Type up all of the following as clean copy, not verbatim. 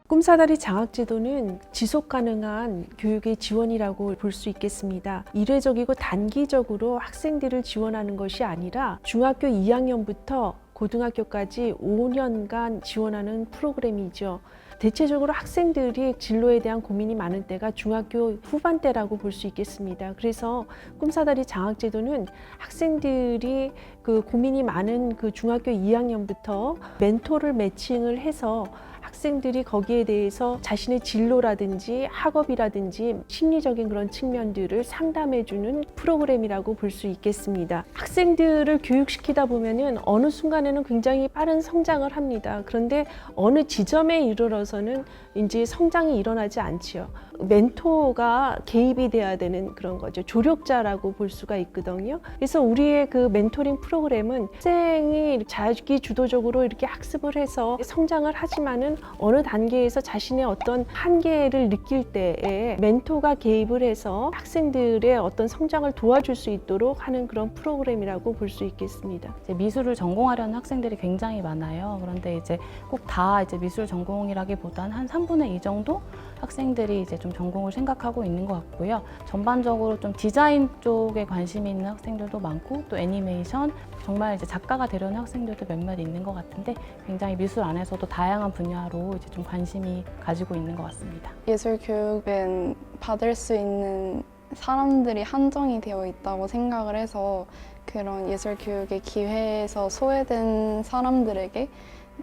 꿈사다리 장학제도는 지속 가능한 교육의 지원이라고 볼 수 있겠습니다. 일회적이고 단기적으로 학생들을 지원하는 것이 아니라 중학교 2학년부터 고등학교까지 5년간 지원하는 프로그램이죠. 대체적으로 학생들이 진로에 대한 고민이 많은 때가 중학교 후반때라고 볼 수 있겠습니다. 그래서 꿈사다리 장학제도는 학생들이 그 고민이 많은 그 중학교 2학년부터 멘토를 매칭을 해서 학생들이 거기에 대해서 자신의 진로라든지 학업이라든지 심리적인 그런 측면들을 상담해주는 프로그램이라고 볼 수 있겠습니다. 학생들을 교육시키다 보면은 어느 순간에는 굉장히 빠른 성장을 합니다. 그런데 어느 지점에 이르러서는 이제 성장이 일어나지 않지요. 멘토가 개입이 돼야 되는 그런 거죠. 조력자라고 볼 수가 있거든요. 그래서 우리의 그 멘토링 프로그램은 학생이 자기 주도적으로 이렇게 학습을 해서 성장을 하지만은 어느 단계에서 자신의 어떤 한계를 느낄 때에 멘토가 개입을 해서 학생들의 어떤 성장을 도와줄 수 있도록 하는 그런 프로그램이라고 볼 수 있겠습니다. 이제 미술을 전공하려는 학생들이 굉장히 많아요. 그런데 이제 꼭 다 이제 미술 전공이라기보단 한 3분의 2 정도 학생들이 이제 좀 전공을 생각하고 있는 것 같고요. 전반적으로 좀 디자인 쪽에 관심이 있는 학생들도 많고 또 애니메이션, 정말 이제 작가가 되려는 학생들도 몇몇 있는 것 같은데 굉장히 미술 안에서도 다양한 분야로 이제 좀 관심이 가지고 있는 것 같습니다. 예술 교육은 받을 수 있는 사람들이 한정이 되어 있다고 생각을 해서 그런 예술 교육의 기회에서 소외된 사람들에게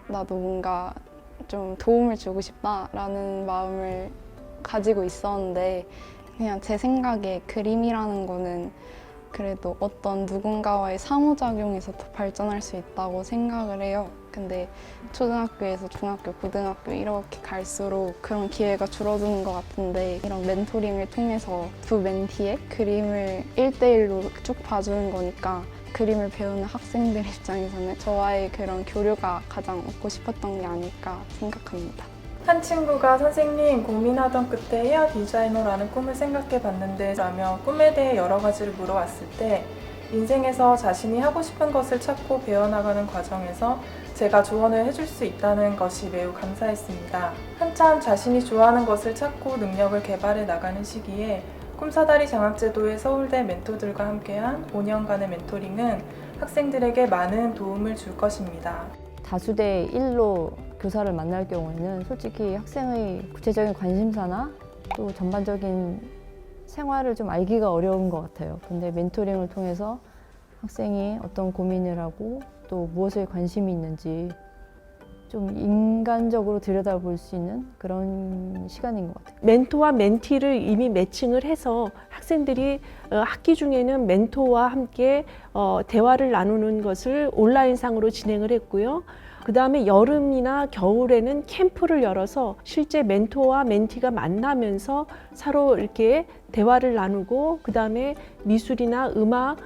나도 뭔가 좀 도움을 주고 싶다라는 마음을 가지고 있었는데 그냥 제 생각에 그림이라는 거는 그래도 어떤 누군가와의 상호작용에서 더 발전할 수 있다고 생각을 해요. 근데 초등학교에서 중학교, 고등학교 이렇게 갈수록 그런 기회가 줄어드는 것 같은데 이런 멘토링을 통해서 두 멘티의 그림을 1대1로 쭉 봐주는 거니까 그림을 배우는 학생들 입장에서는 저와의 그런 교류가 가장 얻고 싶었던 게 아닐까 생각합니다. 한 친구가 선생님 고민하던 끝에 헤어 디자이너라는 꿈을 생각해 봤는데 라며 꿈에 대해 여러 가지를 물어왔을 때 인생에서 자신이 하고 싶은 것을 찾고 배워나가는 과정에서 제가 조언을 해줄 수 있다는 것이 매우 감사했습니다. 한참 자신이 좋아하는 것을 찾고 능력을 개발해 나가는 시기에 꿈사다리 장학제도의 서울대 멘토들과 함께한 5년간의 멘토링은 학생들에게 많은 도움을 줄 것입니다. 다수대 1로 교사를 만날 경우에는 솔직히 학생의 구체적인 관심사나 또 전반적인 생활을 좀 알기가 어려운 것 같아요. 근데 멘토링을 통해서 학생이 어떤 고민을 하고 또 무엇에 관심이 있는지 좀 인간적으로 들여다볼 수 있는 그런 시간인 것 같아요. 멘토와 멘티를 이미 매칭을 해서 학생들이 학기 중에는 멘토와 함께 대화를 나누는 것을 온라인상으로 진행을 했고요. 그 다음에 여름이나 겨울에는 캠프를 열어서 실제 멘토와 멘티가 만나면서 서로 이렇게 대화를 나누고 그 다음에 미술이나 음악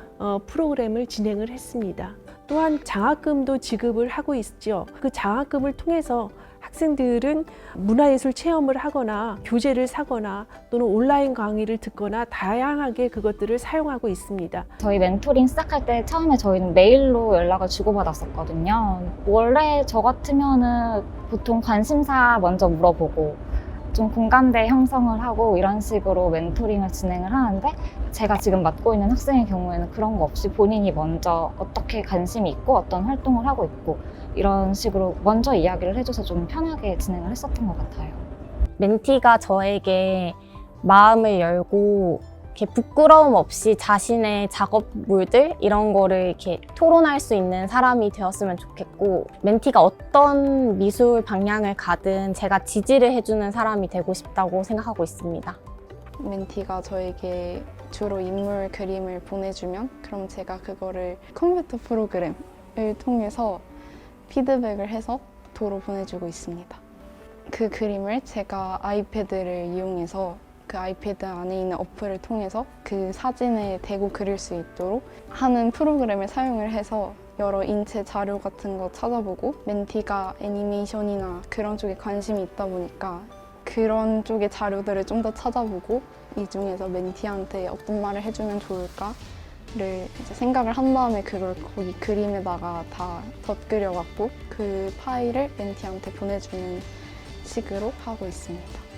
프로그램을 진행을 했습니다. 또한 장학금도 지급을 하고 있죠. 그 장학금을 통해서 학생들은 문화예술 체험을 하거나 교재를 사거나 또는 온라인 강의를 듣거나 다양하게 그것들을 사용하고 있습니다. 저희 멘토링 시작할 때 처음에 저희는 메일로 연락을 주고받았었거든요. 원래 저 같으면은 보통 관심사 먼저 물어보고 좀 공감대 형성을 하고 이런 식으로 멘토링을 진행을 하는데 제가 지금 맡고 있는 학생의 경우에는 그런 거 없이 본인이 먼저 어떻게 관심이 있고 어떤 활동을 하고 있고 이런 식으로 먼저 이야기를 해줘서 좀 편하게 진행을 했었던 것 같아요. 멘티가 저에게 마음을 열고 이렇게 부끄러움 없이 자신의 작업물들 이런 거를 이렇게 토론할 수 있는 사람이 되었으면 좋겠고 멘티가 어떤 미술 방향을 가든 제가 지지를 해주는 사람이 되고 싶다고 생각하고 있습니다. 멘티가 저에게 주로 인물 그림을 보내주면 그럼 제가 그거를 컴퓨터 프로그램을 통해서 피드백을 해서 도로 보내주고 있습니다. 그 그림을 제가 아이패드를 이용해서 그 아이패드 안에 있는 어플을 통해서 그 사진에 대고 그릴 수 있도록 하는 프로그램을 사용을 해서 여러 인체 자료 같은 거 찾아보고 멘티가 애니메이션이나 그런 쪽에 관심이 있다 보니까 그런 쪽의 자료들을 좀 더 찾아보고 이 중에서 멘티한테 어떤 말을 해주면 좋을까를 이제 생각을 한 다음에 그걸 거기 그림에다가 다 덧그려갖고 그 파일을 멘티한테 보내주는 식으로 하고 있습니다.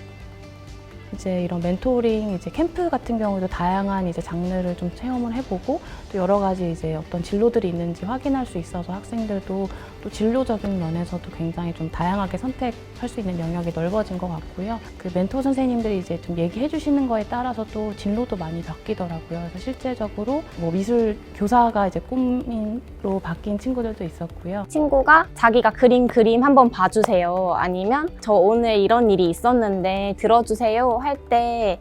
이제 이런 멘토링 이제 캠프 같은 경우도 다양한 이제 장르를 좀 체험을 해보고 또 여러 가지 이제 어떤 진로들이 있는지 확인할 수 있어서 학생들도 또 진로적인 면에서도 굉장히 좀 다양하게 선택할 수 있는 영역이 넓어진 것 같고요. 그 멘토 선생님들이 이제 좀 얘기해 주시는 거에 따라서 또 진로도 많이 바뀌더라고요. 그래서 실제적으로 뭐 미술 교사가 이제 꿈으로 바뀐 친구들도 있었고요. 친구가 자기가 그린 그림 한번 봐주세요. 아니면 저 오늘 이런 일이 있었는데 들어주세요 할 때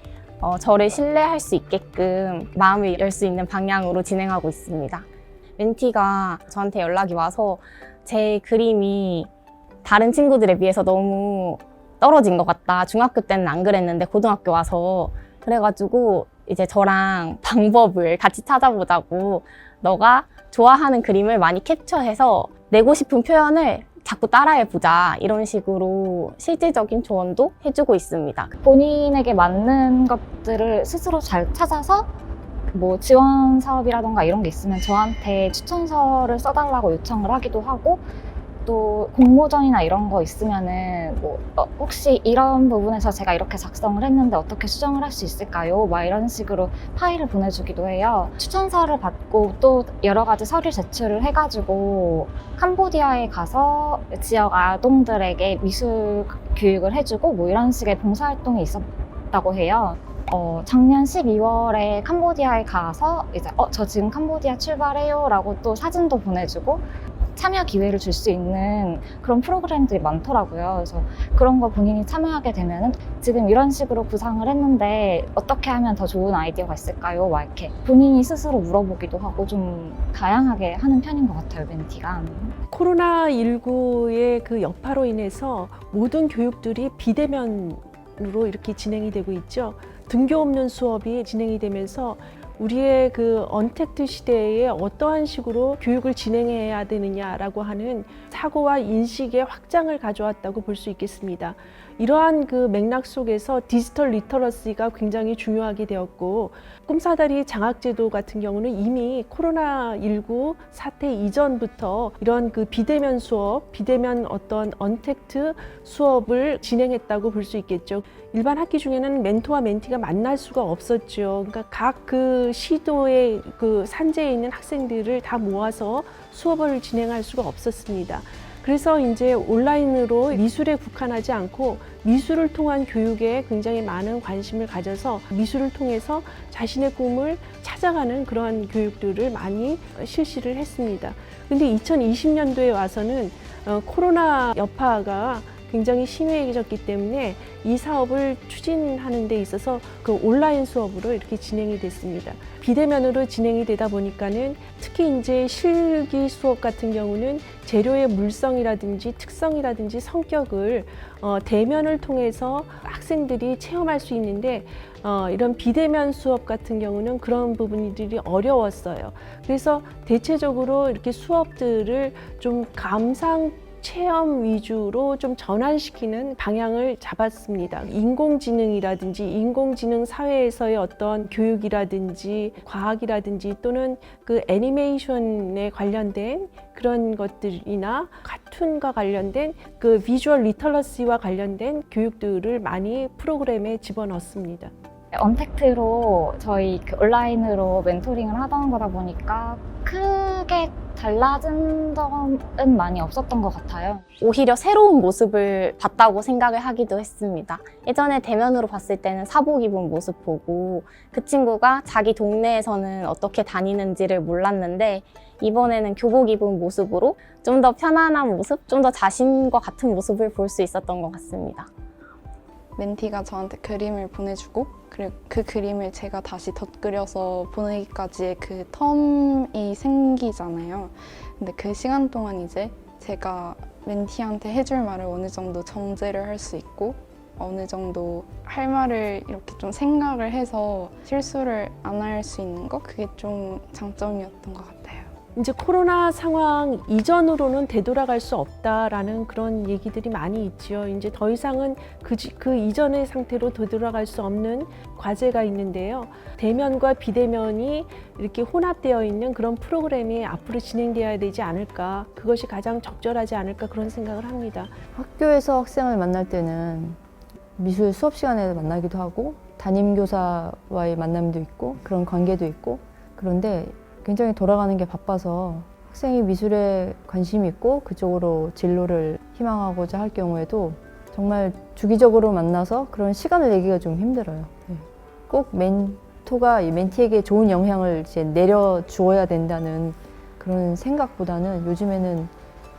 저를 신뢰할 수 있게끔 마음을 열 수 있는 방향으로 진행하고 있습니다. 멘티가 저한테 연락이 와서 제 그림이 다른 친구들에 비해서 너무 떨어진 것 같다. 중학교 때는 안 그랬는데 고등학교 와서 그래가지고 이제 저랑 방법을 같이 찾아보자고 너가 좋아하는 그림을 많이 캡처해서 내고 싶은 표현을 자꾸 따라해보자 이런 식으로 실질적인 조언도 해주고 있습니다. 본인에게 맞는 것들을 스스로 잘 찾아서 뭐 지원 사업이라던가 이런 게 있으면 저한테 추천서를 써달라고 요청을 하기도 하고 또 공모전이나 이런 거 있으면은 뭐 혹시 이런 부분에서 제가 이렇게 작성을 했는데 어떻게 수정을 할 수 있을까요? 막 이런 식으로 파일을 보내주기도 해요. 추천서를 받고 또 여러 가지 서류 제출을 해가지고 캄보디아에 가서 지역 아동들에게 미술 교육을 해주고 뭐 이런 식의 봉사활동이 있었다고 해요. 작년 12월에 캄보디아에 가서 이제 저 지금 캄보디아 출발해요 라고 또 사진도 보내주고 참여 기회를 줄 수 있는 그런 프로그램들이 많더라고요. 그래서 그런 거 본인이 참여하게 되면은 지금 이런 식으로 구상을 했는데 어떻게 하면 더 좋은 아이디어가 있을까요? 막 이렇게 본인이 스스로 물어보기도 하고 좀 다양하게 하는 편인 것 같아요, 멘티가. 코로나19의 그 여파로 인해서 모든 교육들이 비대면으로 이렇게 진행이 되고 있죠. 등교 없는 수업이 진행이 되면서 우리의 그 언택트 시대에 어떠한 식으로 교육을 진행해야 되느냐라고 하는 사고와 인식의 확장을 가져왔다고 볼 수 있겠습니다. 이러한 그 맥락 속에서 디지털 리터러시가 굉장히 중요하게 되었고 꿈사다리 장학제도 같은 경우는 이미 코로나19 사태 이전부터 이런 그 비대면 수업, 비대면 어떤 언택트 수업을 진행했다고 볼 수 있겠죠. 일반 학기 중에는 멘토와 멘티가 만날 수가 없었죠. 그러니까 각 그 시도의 그 산재에 있는 학생들을 다 모아서 수업을 진행할 수가 없었습니다. 그래서 이제 온라인으로 미술에 국한하지 않고 미술을 통한 교육에 굉장히 많은 관심을 가져서 미술을 통해서 자신의 꿈을 찾아가는 그러한 교육들을 많이 실시를 했습니다. 근데 2020년도에 와서는 코로나 여파가 굉장히 심해졌기 때문에 이 사업을 추진하는 데 있어서 그 온라인 수업으로 이렇게 진행이 됐습니다. 비대면으로 진행이 되다 보니까는 특히 이제 실기 수업 같은 경우는 재료의 물성이라든지 특성이라든지 성격을 대면을 통해서 학생들이 체험할 수 있는데 이런 비대면 수업 같은 경우는 그런 부분들이 어려웠어요. 그래서 대체적으로 이렇게 수업들을 좀 감상 체험 위주로 좀 전환시키는 방향을 잡았습니다. 인공지능이라든지 인공지능 사회에서의 어떤 교육이라든지 과학이라든지 또는 그 애니메이션에 관련된 그런 것들이나 카툰과 관련된 그 비주얼 리터러시와 관련된 교육들을 많이 프로그램에 집어넣습니다. 언택트로 저희 그 온라인으로 멘토링을 하던 거다 보니까 크게 달라진 점은 많이 없었던 것 같아요. 오히려 새로운 모습을 봤다고 생각을 하기도 했습니다. 예전에 대면으로 봤을 때는 사복 입은 모습 보고 그 친구가 자기 동네에서는 어떻게 다니는지를 몰랐는데 이번에는 교복 입은 모습으로 좀 더 편안한 모습, 좀 더 자신과 같은 모습을 볼 수 있었던 것 같습니다. 멘티가 저한테 그림을 보내주고 그리고 그 그림을 제가 다시 덧그려서 보내기까지의 그 텀이 생기잖아요. 근데 그 시간 동안 이제 제가 멘티한테 해줄 말을 어느 정도 정제를 할 수 있고 어느 정도 할 말을 이렇게 좀 생각을 해서 실수를 안 할 수 있는 거 그게 좀 장점이었던 것 같아요. 이제 코로나 상황 이전으로는 되돌아갈 수 없다라는 그런 얘기들이 많이 있지요. 이제 더 이상은 그 이전의 상태로 되돌아갈 수 없는 과제가 있는데요. 대면과 비대면이 이렇게 혼합되어 있는 그런 프로그램이 앞으로 진행되어야 되지 않을까. 그것이 가장 적절하지 않을까 그런 생각을 합니다. 학교에서 학생을 만날 때는 미술 수업 시간에 만나기도 하고 담임교사와의 만남도 있고 그런 관계도 있고 그런데 굉장히 돌아가는 게 바빠서 학생이 미술에 관심이 있고 그쪽으로 진로를 희망하고자 할 경우에도 정말 주기적으로 만나서 그런 시간을 내기가 좀 힘들어요. 꼭 멘토가 이 멘티에게 좋은 영향을 이제 내려 주어야 된다는 그런 생각보다는 요즘에는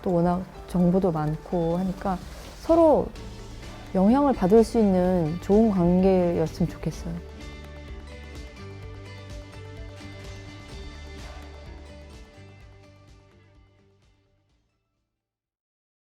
또 워낙 정보도 많고 하니까 서로 영향을 받을 수 있는 좋은 관계였으면 좋겠어요.